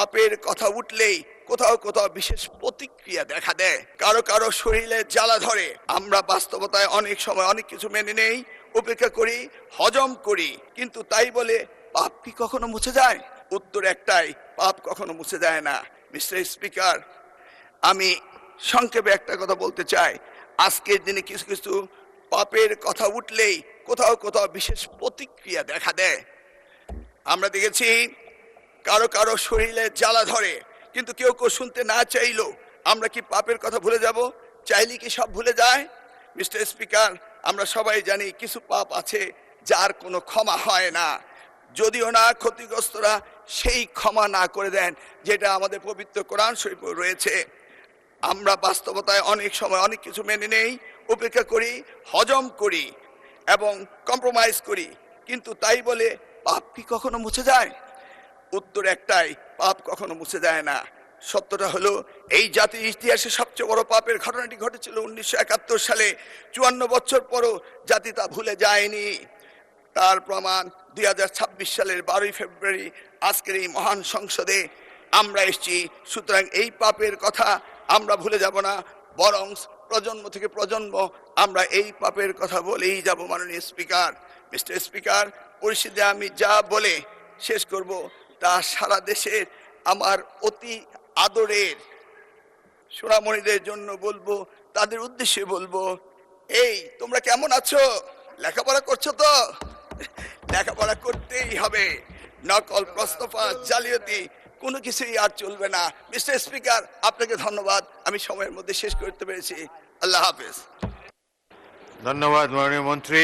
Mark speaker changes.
Speaker 1: পাপের কথা উঠলেই কোথাও কোথাও বিশেষ প্রতিক্রিয়া দেখা দেয়, কারো কারো শরীরে জ্বালা ধরে। আমরা বাস্তবতায় অনেক সময় অনেক কিছু মেনে নেই, উপেক্ষা করি, হজম করি, কিন্তু তাই বলে পাপ কি কখনো মুছে যায়? উত্তর একটাই, পাপ কখনো মুছে যায় না। মিস্টার স্পিকার, আমি সংক্ষেপে একটা কথা বলতে চাই। আজকের দিনে কিছু কিছু পাপের কথা উঠলেই কোথাও কোথাও বিশেষ প্রতিক্রিয়া দেখা দেয়। আমরা দেখেছি কারো কারো শরীরে জ্বালা ধরে, কিন্তু কেউ কেউ শুনতে না চাইলো। আমরা কি পাপের কথা ভুলে যাব? চাইলে কি সব ভুলে যায়? মিস্টার স্পিকার, আমরা সবাই জানি কিছু পাপ আছে যার কোনো ক্ষমা হয় না, যদিও না ক্ষতিগ্রস্তরা সেই ক্ষমা না করে দেন যেটা আমাদের পবিত্র কোরআন শরীফে রয়েছে। আমরা বাস্তবতায় অনেক সময় অনেক কিছু মেনে নেই, উপেক্ষা করি, হজম করি এবং কম্প্রোমাইজ করি, কিন্তু তাই বলে পাপ কি কখনো মুছে যায়? উত্তর একটাই, পাপ কখনো মুছে যায় না। সত্যটা হলো, এই জাতির ইতিহাসে সবচেয়ে বড় পাপের ঘটনাটি ঘটেছিল 1971 সালে। 54 বছর পরও জাতি তা ভুলে যায়নি। তার প্রমাণ 2026 সালের 12 ফেব্রুয়ারি আজকের এই মহান সংসদে আমরা এসেছি। সুতরাং এই পাপের কথা আমরা ভুলে যাব না, বরং প্রজন্ম থেকে প্রজন্ম আমরা এই পাপের কথা বলেই যাব। মাননীয় স্পিকার, মিস্টার স্পিকার, পরিস্থিতি আমি যা বলে শেষ করব তা সারা দেশের আমার অতি আদরের সোনামণিদের জন্য বলবো, তাদের উদ্দেশ্যে বলবো, এই তোমরা কেমন আছো? লেখাপড়া করছো তো? লেখাপড়া করতেই হবে। নকল, প্রস্তফা, জালিয়াতি কোনো কিছুই আর চলবে না। মিস্টার স্পিকার, আপনাকে ধন্যবাদ, আমি সময়ের মধ্যে শেষ করতে পেরেছি। আল্লাহ হাফেজ।
Speaker 2: ধন্যবাদ মাননীয় মন্ত্রী।